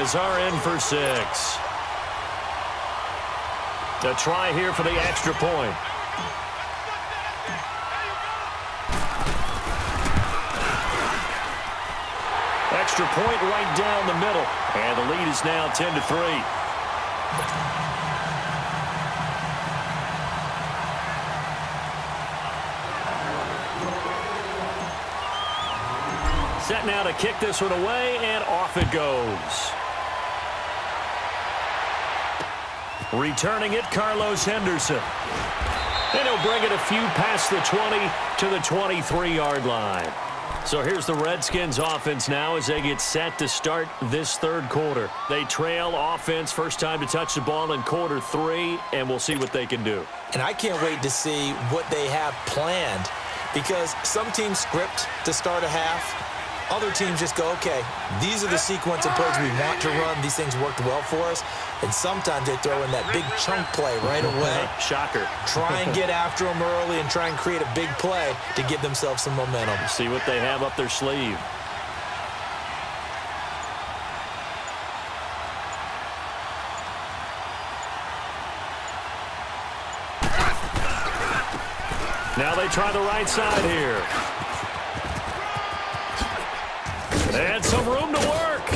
Eagles are in for 6. A try here for the extra point. Extra point right down the middle. And the lead is now 10-3. Set now to kick this one away, and off it goes. Returning it, Carlos Henderson. And he'll bring it a few past the 20 to the 23-yard line. So here's the Redskins offense now as they get set to start this third quarter. They trail offense, first time to touch the ball in quarter 3, and we'll see what they can do. And I can't wait to see what they have planned, because some teams script to start a half. Other teams just go, okay, these are the sequence of plays we want to run. These things worked well for us. And sometimes they throw in that big chunk play right away. Shocker. Try and get after them early and try and create a big play to give themselves some momentum. See what they have up their sleeve. Now they try the right side here. And some room to work.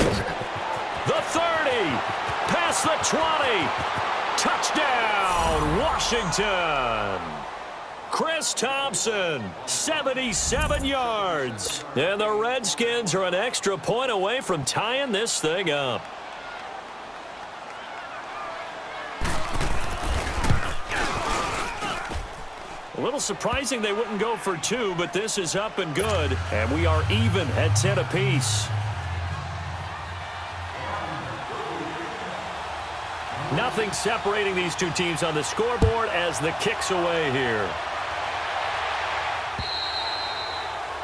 The 30. Past the 20. Touchdown, Washington. Chris Thompson, 77 yards. And the Redskins are an extra point away from tying this thing up. A little surprising they wouldn't go for 2, but this is up and good. And we are even at 10 apiece. Nothing separating these two teams on the scoreboard as the kick's away here.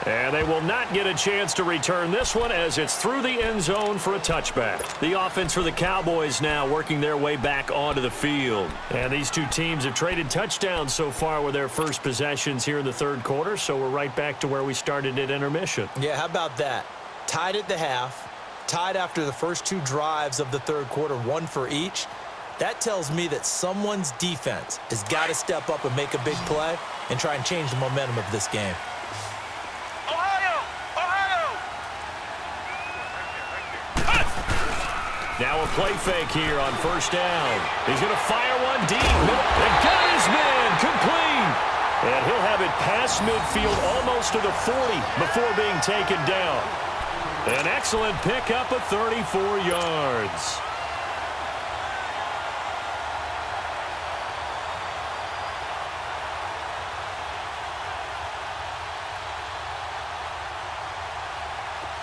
And they will not get a chance to return this one as it's through the end zone for a touchback. The offense for the Cowboys now working their way back onto the field. And these two teams have traded touchdowns so far with their first possessions here in the third quarter, so we're right back to where we started at intermission. Yeah, how about that? Tied at the half, tied after the first 2 drives of the third quarter, 1 for each. That tells me that someone's defense has got to step up and make a big play and try and change the momentum of this game. Now a play fake here on first down. He's going to fire one deep. And got his man complete. And he'll have it past midfield almost to the 40 before being taken down. An excellent pickup of 34 yards.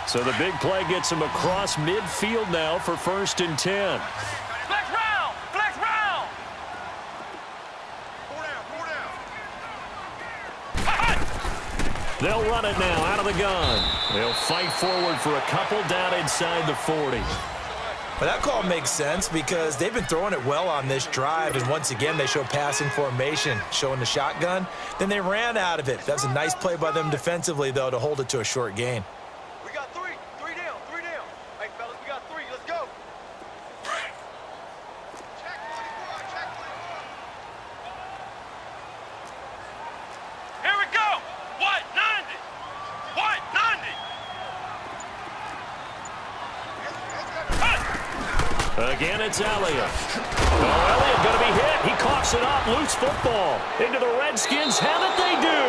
So the big play gets him across midfield now for 1st and 10. Flex round! Flex round! 4 down! They'll run it now out of the gun. They'll fight forward for a couple down inside the 40. Well, that call makes sense because they've been throwing it well on this drive, and once again they show passing formation, showing the shotgun. Then they ran out of it. That was a nice play by them defensively, though, to hold it to a short gain. Again, it's Elliott. Oh, Elliott going to be hit. He coughs it up. Loose football. Into the Redskins. Have it they do.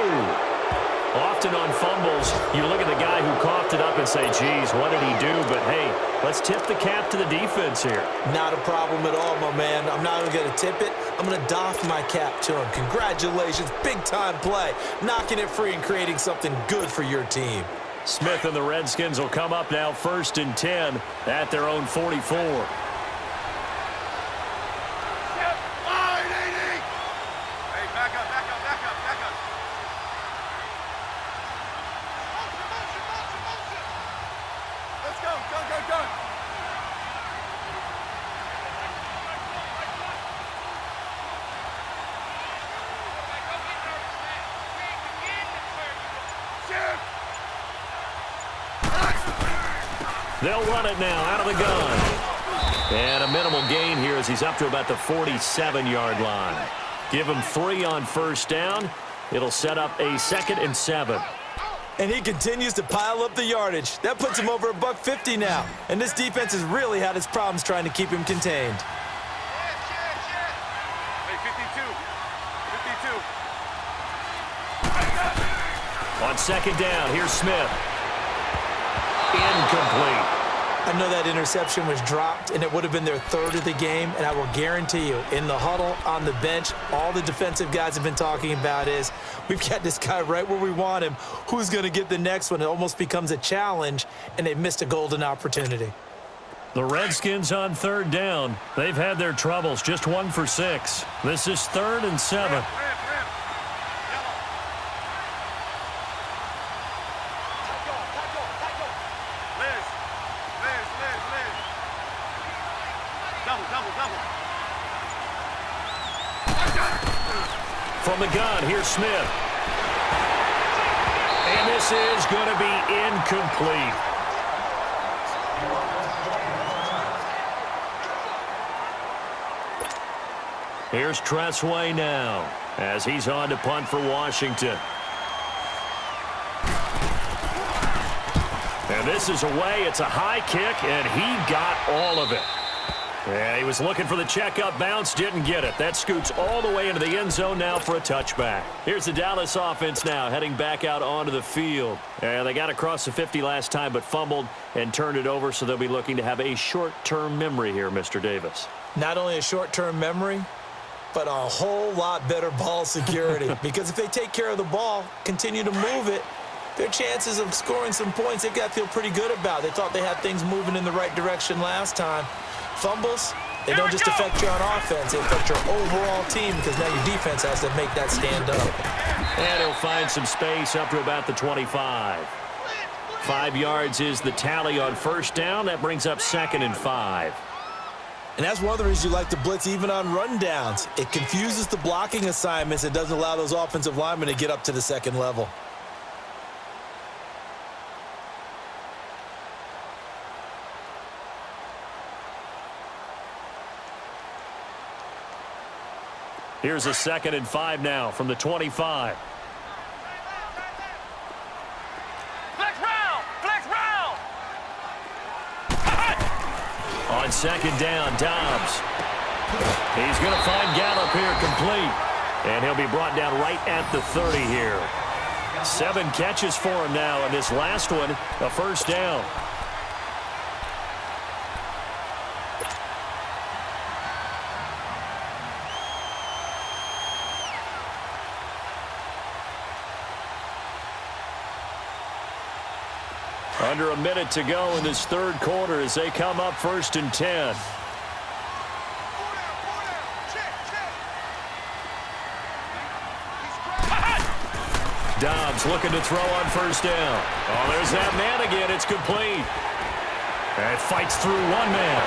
Often on fumbles, you look at the guy who coughed it up and say, geez, what did he do? But, hey, let's tip the cap to the defense here. Not a problem at all, my man. I'm not even going to tip it. I'm going to doff my cap to him. Congratulations. Big-time play. Knocking it free and creating something good for your team. Smith and the Redskins will come up now 1st and 10 at their own 44. They'll run it now out of the gun. And a minimal gain here as he's up to about the 47-yard line. Give him 3 on first down. It'll set up a 2nd and 7. And he continues to pile up the yardage. That puts him over $150 now. And this defense has really had its problems trying to keep him contained. Hey, 52. 52. On 2nd down, here's Smith. Incomplete. I know that interception was dropped, and it would have been their 3rd of the game, and I will guarantee you, in the huddle, on the bench, all the defensive guys have been talking about is, we've got this guy right where we want him. Who's going to get the next one? It almost becomes a challenge, and they've missed a golden opportunity. The Redskins on 3rd down. They've had their troubles, just 1 for 6. This is 3rd and 7. From the gun, here's Smith. And this is going to be incomplete. Here's Tressway now as he's on to punt for Washington. And this is away. It's a high kick, and he got all of it. Yeah, he was looking for the checkup bounce, didn't get it. That scoots all the way into the end zone now for a touchback. Here's the Dallas offense now heading back out onto the field. And they got across the 50 last time but fumbled and turned it over, so they'll be looking to have a short-term memory here, Mr. Davis. Not only a short-term memory, but a whole lot better ball security. Because if they take care of the ball, continue to move it, their chances of scoring some points, they've got to feel pretty good about. They thought they had things moving in the right direction last time. Fumbles, they don't just affect you on offense, they affect your overall team because now your defense has to make that stand up. And he'll find some space up to about the 25. 5 yards is the tally on first down. That brings up 2nd and 5. And that's one of the reasons you like to blitz even on rundowns. It confuses the blocking assignments. It doesn't allow those offensive linemen to get up to the second level. Here's a 2nd and 5 now from the 25. Flex round! Flex round! On 2nd down, Dobbs. He's going to find Gallup here complete. And he'll be brought down right at the 30 here. 7 catches for him now, and this last one, a first down. Under a minute to go in this 3rd quarter as they come up 1st and 10. Dobbs looking to throw on first down. Oh, there's that man again. It's complete. And fights through one man.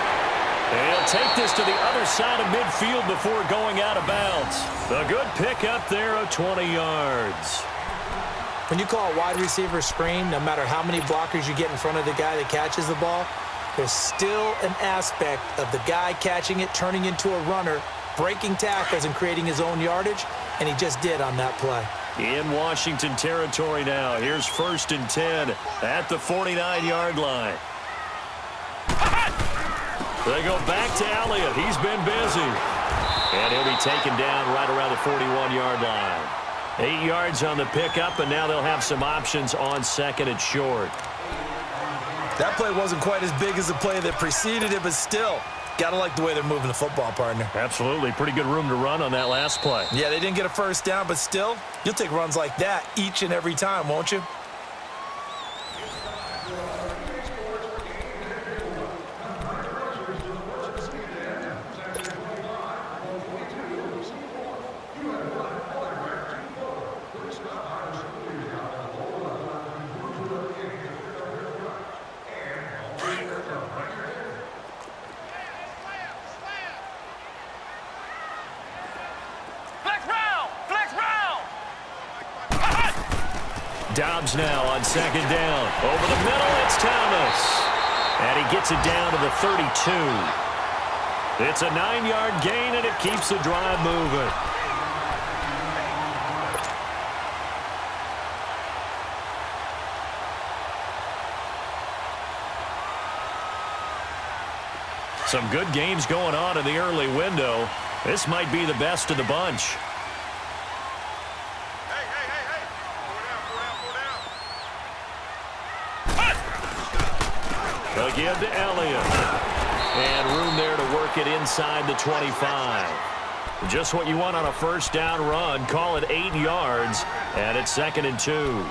And he'll take this to the other side of midfield before going out of bounds. A good pickup there of 20 yards. When you call a wide receiver screen, no matter how many blockers you get in front of the guy that catches the ball, there's still an aspect of the guy catching it, turning into a runner, breaking tackles and creating his own yardage, and he just did on that play. In Washington territory now. Here's 1st and 10 at the 49-yard line. They go back to Elliott. He's been busy. And he'll be taken down right around the 41-yard line. 8 yards on the pickup, and now they'll have some options on 2nd and short. That play wasn't quite as big as the play that preceded it, but still, got to like the way they're moving the football, partner. Absolutely. Pretty good room to run on that last play. Yeah, they didn't get a first down, but still, you'll take runs like that each and every time, won't you? Dobbs now on 2nd down. Over the middle, it's Thomas. And he gets it down to the 32. It's a 9-yard gain, and it keeps the drive moving. Some good games going on in the early window. This might be the best of the bunch. Again to Elliott. And room there to work it inside the 25. Just what you want on a first down run. Call it 8 yards. And it's 2nd and 2.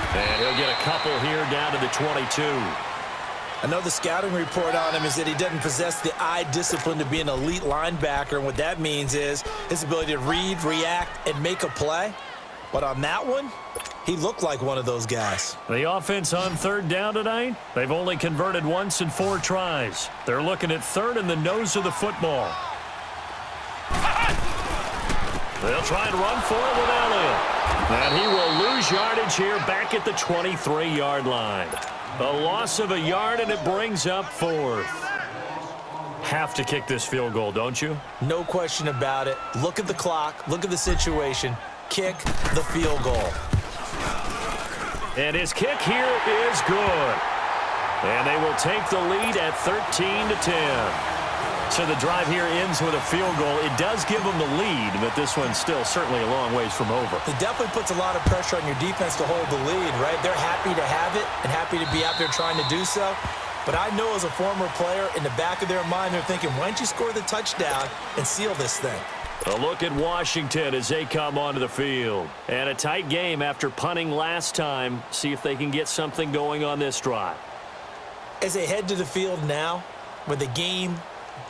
And he'll get a couple here down to the 22. I know the scouting report on him is that he doesn't possess the eye discipline to be an elite linebacker. And what that means is his ability to read, react, and make a play. But on that one, he looked like one of those guys. The offense on 3rd down tonight, they've only converted once in 4 tries. They're looking at 3rd in the nose of the football. They'll try and run for it with Elliott. And he will lose yardage here back at the 23-yard line. A loss of a yard, and it brings up 4th. Have to kick this field goal, don't you? No question about it. Look at the clock. Look at the situation. Kick the field goal. And his kick here is good. And they will take the lead at 13-10. So the drive here ends with a field goal. It does give them the lead, but this one's still certainly a long ways from over. It definitely puts a lot of pressure on your defense to hold the lead, right? They're happy to have it and happy to be out there trying to do so. But I know as a former player, in the back of their mind, they're thinking, why don't you score the touchdown and seal this thing? A look at Washington as they come onto the field. And a tight game after punting last time. See if they can get something going on this drive. As they head to the field now, with the game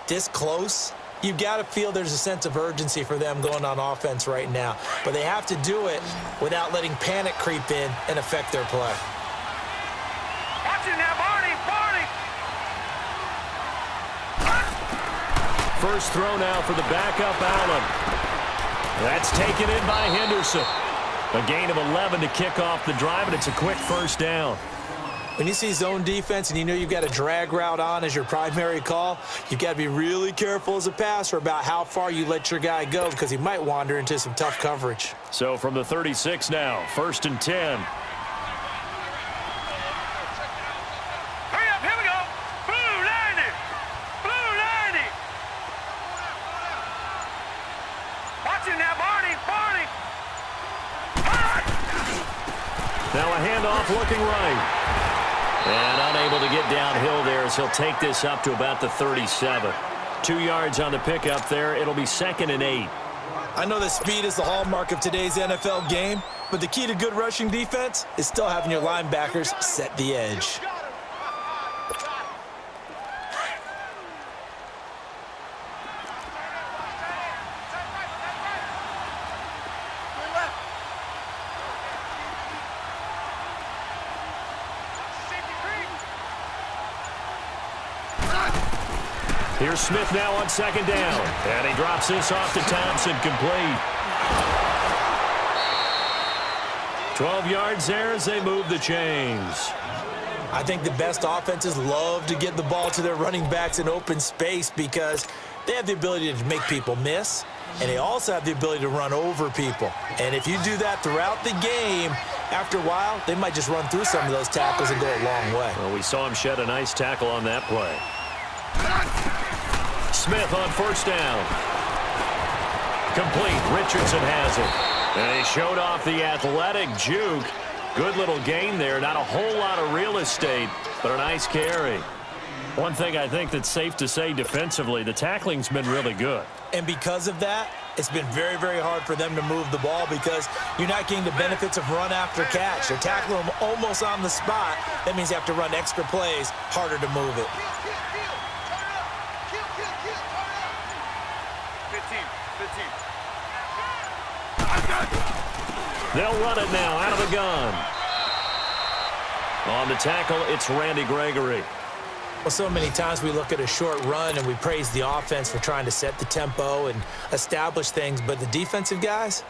this close, you've got to feel there's a sense of urgency for them going on offense right now. But they have to do it without letting panic creep in and affect their play. Watch it now, Barney! First throw now for the backup, Allen. That's taken in by Henderson. A gain of 11 to kick off the drive, and it's a quick first down. When you see zone defense and you know you've got a drag route on as your primary call, you've got to be really careful as a passer about how far you let your guy go because he might wander into some tough coverage. So from the 36 now, 1st and 10. Hurry up, here we go! Blue 90! Blue 90! Watch it now, Barney! Now a handoff looking right. And unable to get downhill there as he'll take this up to about the 37. 2 yards on the pickup there. It'll be 2nd and 8. I know that speed is the hallmark of today's NFL game, but the key to good rushing defense is still having your linebackers set the edge. Here's Smith now on 2nd down. And he drops this off to Thompson, complete. 12 yards there as they move the chains. I think the best offenses love to get the ball to their running backs in open space because they have the ability to make people miss, and they also have the ability to run over people. And if you do that throughout the game, after a while, they might just run through some of those tackles and go a long way. Well, we saw him shed a nice tackle on that play. Smith on 1st down. Complete. Richardson has it. And he showed off the athletic juke. Good little gain there. Not a whole lot of real estate, but a nice carry. One thing I think that's safe to say defensively, the tackling's been really good. And because of that, it's been very, very hard for them to move the ball because you're not getting the benefits of run after catch. They're tackling them almost on the spot. That means you have to run extra plays, harder to move it. They'll run it now out of the gun. On the tackle, it's Randy Gregory. Well, so many times we look at a short run and we praise the offense for trying to set the tempo and establish things, but the defensive guys,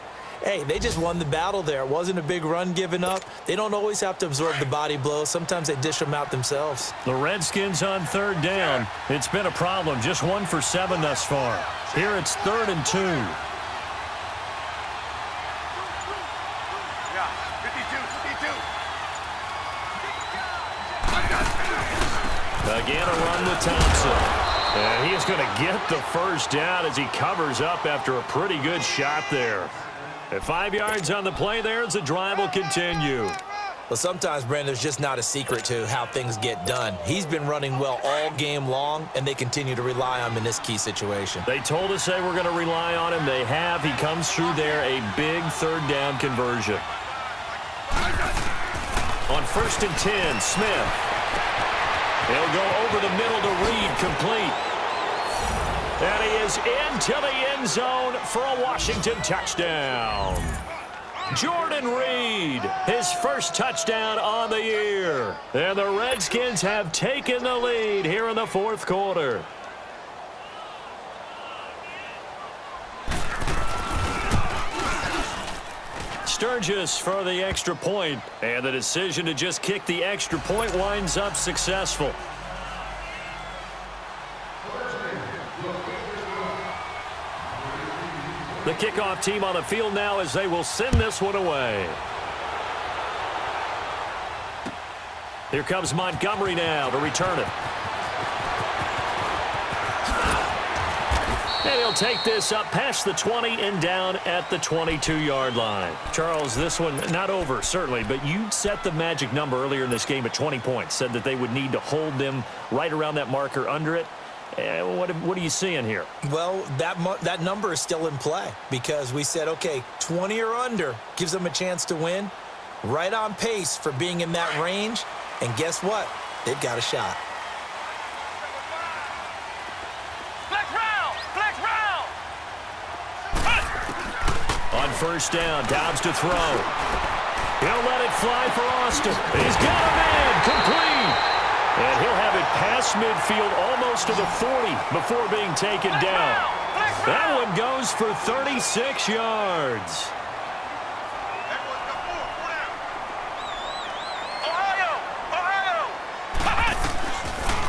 hey, they just won the battle there. It wasn't a big run given up. They don't always have to absorb the body blows. Sometimes they dish them out themselves. The Redskins on third down. It's been a problem. Just 1 for 7 thus far. Here it's 3rd and 2. Again, a run with Thompson. And he is going to get the first down as he covers up after a pretty good shot there. At 5 yards on the play there as the drive will continue. Well, sometimes, Brandon, there's just not a secret to how things get done. He's been running well all game long, and they continue to rely on him in this key situation. They told us they were going to rely on him. They have. He comes through there, a big 3rd down conversion. On 1st and 10, Smith. He'll go over the middle to Reed, complete. And he is into the end zone for a Washington touchdown. Jordan Reed, his first touchdown on the year. And the Redskins have taken the lead here in the 4th quarter. Sturgis for the extra point, and the decision to just kick the extra point winds up successful. The kickoff team on the field now as they will send this one away. Here comes Montgomery now to return it. And he'll take this up past the 20 and down at the 22-yard line. Charles, this one not over, certainly, but you set the magic number earlier in this game at 20 points, said that they would need to hold them right around that marker under it. What are you seeing here? Well, that number is still in play because we said, okay, 20 or under gives them a chance to win. Right on pace for being in that range. And guess what? They've got a shot. On 1st down, Dobbs to throw. He'll let it fly for Austin. He's got a man, complete. And he'll have it past midfield almost to the 40 before being taken down. That one goes for 36 yards.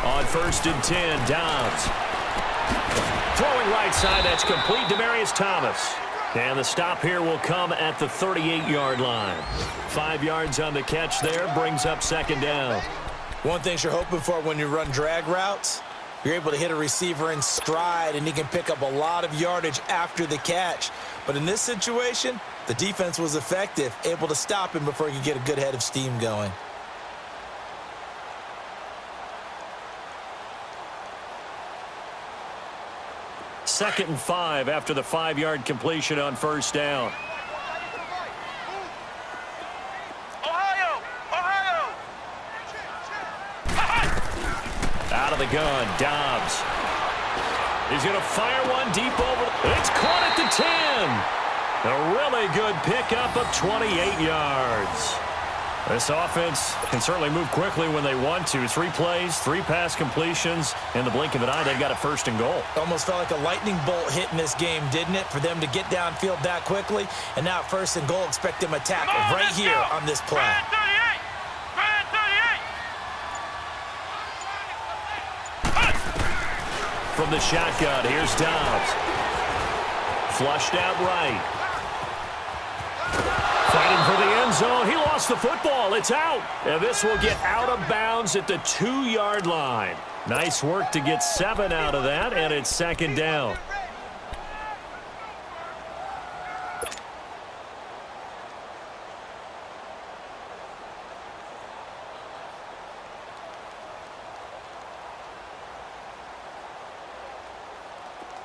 On 1st and 10, Dobbs. Throwing right side, that's complete. Demaryius Thomas. And the stop here will come at the 38-yard line. 5 yards on the catch there, brings up 2nd down. One thing you're hoping for when you run drag routes, you're able to hit a receiver in stride, and he can pick up a lot of yardage after the catch. But in this situation, the defense was effective, able to stop him before he could get a good head of steam going. Second and 5 after the 5-yard completion on 1st down. Out of the gun, Dobbs. He's going to fire one deep over. It's caught at the 10. A really good pickup of 28 yards. This offense can certainly move quickly when they want to. 3 plays, 3 pass completions. In the blink of an eye, they've got a 1st and goal. Almost felt like a lightning bolt hit in this game, didn't it? For them to get downfield that quickly. And now 1st and goal, expect them to tackle right here on this play. From the shotgun, here's Dobbs. Flushed out right. Fighting for the end zone. He lost the football. It's out. And this will get out of bounds at the 2-yard line. Nice work to get 7 out of that, and it's 2nd down.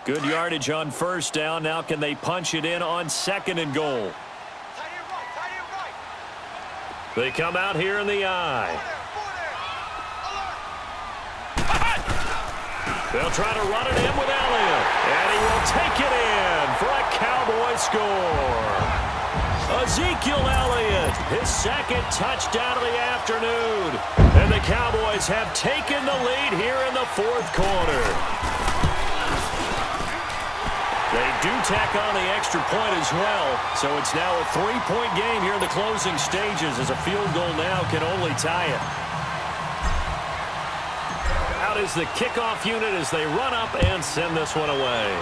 Good yardage on 1st down. Now can they punch it in on 2nd and goal? They come out here in the eye. They'll try to run it in with Elliott. And he will take it in for a Cowboy score. Ezekiel Elliott, his second touchdown of the afternoon. And the Cowboys have taken the lead here in the fourth quarter. They do tack on the extra point as well, so it's now a 3-point game here in the closing stages as a field goal now can only tie it. Out is the kickoff unit as they run up and send this one away.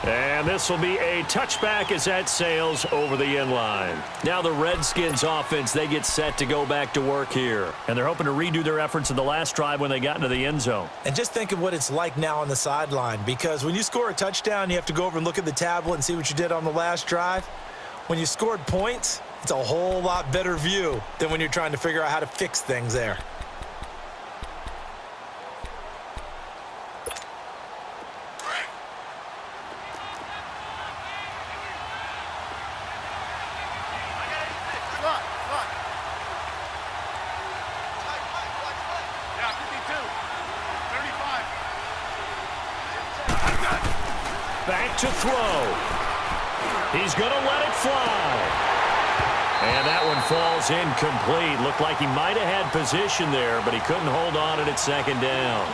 And this will be a touchback as that sails over the end line. Now the Redskins offense, they get set to go back to work here. And they're hoping to redo their efforts in the last drive when they got into the end zone. And just think of what it's like now on the sideline, because when you score a touchdown, you have to go over and look at the tablet and see what you did on the last drive. When you scored points, it's a whole lot better view than when you're trying to figure out how to fix things there. Back to throw. He's going to let it fly. And that one falls incomplete. Looked like he might have had position there, but he couldn't hold on at second down.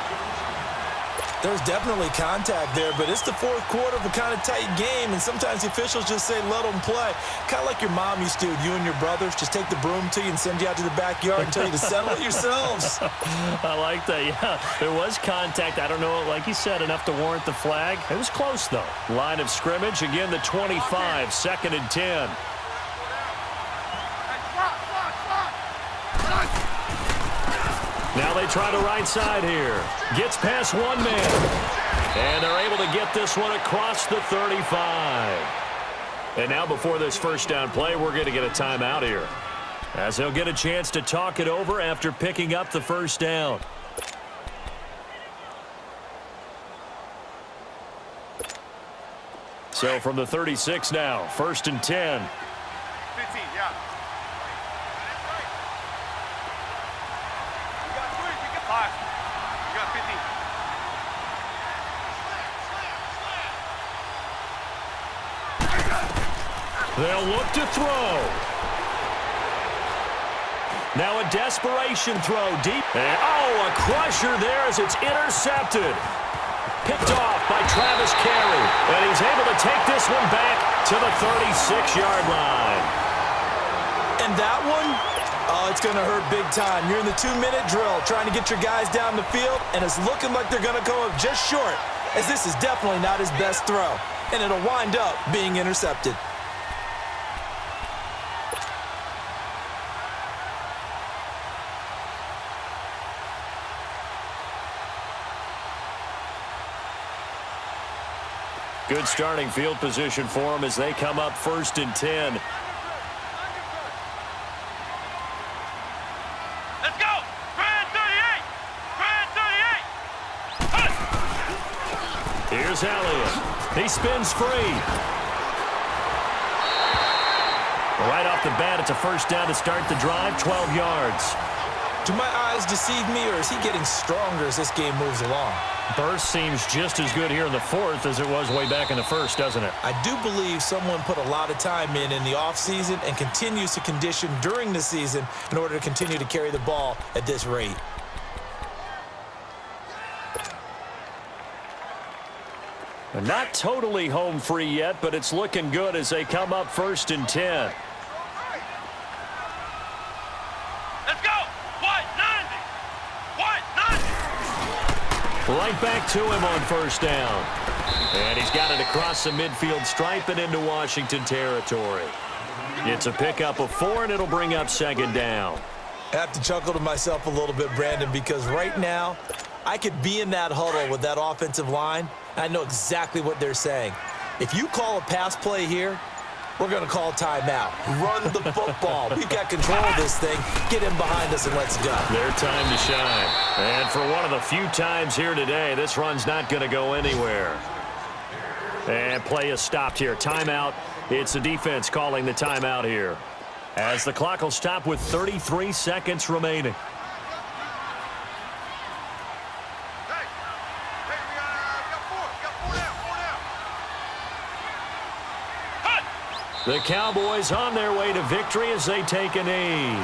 There's definitely contact there, but it's the fourth quarter of a kind of tight game, and sometimes the officials just say, let them play. Kind of like your mom used to, you and your brothers, just take the broom to you and send you out to the backyard and tell you to settle it yourselves. I like that, yeah. There was contact. I don't know, like you said, enough to warrant the flag. It was close, though. Line of scrimmage, again, the 25, 2nd and 10. Now they try the right side here. Gets past one man. And they're able to get this one across the 35. And now before this first down play, we're going to get a timeout here, as they'll get a chance to talk it over after picking up the first down. So from the 36 now, 1st and 10. 15, yeah. Five. You got 15. They'll look to throw. Now a desperation throw deep. And, a crusher there as it's intercepted. Picked off by Travis Carey. And he's able to take this one back to the 36-yard line. And that one, it's going to hurt big time. You're in the 2-minute drill trying to get your guys down the field, and it's looking like they're going to go up just short, as this is definitely not his best throw. And it'll wind up being intercepted. Good starting field position for them as they come up 1st and 10. Let's go! Brand 38! Brand 38! Here's Elliott. He spins free. Right off the bat, it's a first down to start the drive, 12 yards. Do my eyes deceive me, or is he getting stronger as this game moves along? Burst seems just as good here in the fourth as it was way back in the first, doesn't it? I do believe someone put a lot of time in the offseason and continues to condition during the season in order to continue to carry the ball at this rate. Not totally home free yet, but it's looking good as they come up 1st and 10. Let's go! What? 90! What? 90! Right back to him on first down. And he's got it across the midfield stripe and into Washington territory. It's a pickup of 4, and it'll bring up 2nd down. I have to chuckle to myself a little bit, Brandon, because right now I could be in that huddle with that offensive line. I know exactly what they're saying. If you call a pass play here, we're going to call timeout. Run the football. We've got control of this thing. Get in behind us and let's go. Their time to shine. And for one of the few times here today, this run's not going to go anywhere. And play is stopped here. Timeout. It's the defense calling the timeout here, as the clock will stop with 33 seconds remaining. The Cowboys on their way to victory as they take a knee.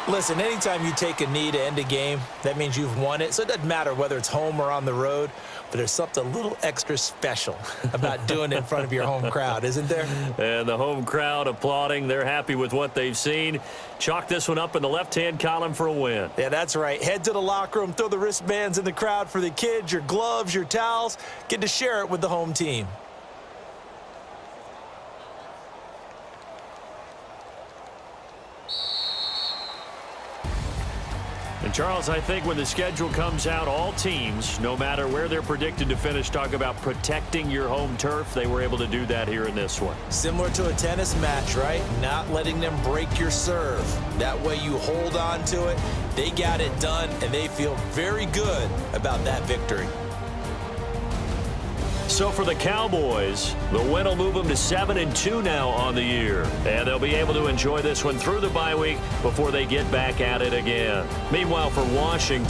Listen, anytime you take a knee to end a game, that means you've won it. So it doesn't matter whether it's home or on the road, but there's something a little extra special about doing it in front of your home crowd, isn't there? And the home crowd applauding. They're happy with what they've seen. Chalk this one up in the left-hand column for a win. Yeah, that's right. Head to the locker room, throw the wristbands in the crowd for the kids, your gloves, your towels. Get to share it with the home team. And, Charles, I think when the schedule comes out, all teams, no matter where they're predicted to finish, talk about protecting your home turf. They were able to do that here in this one. Similar to a tennis match, right? Not letting them break your serve. That way you hold on to it. They got it done, and they feel very good about that victory. So for the Cowboys, the win will move them to 7-2 now on the year. And they'll be able to enjoy this one through the bye week before they get back at it again. Meanwhile, for Washington,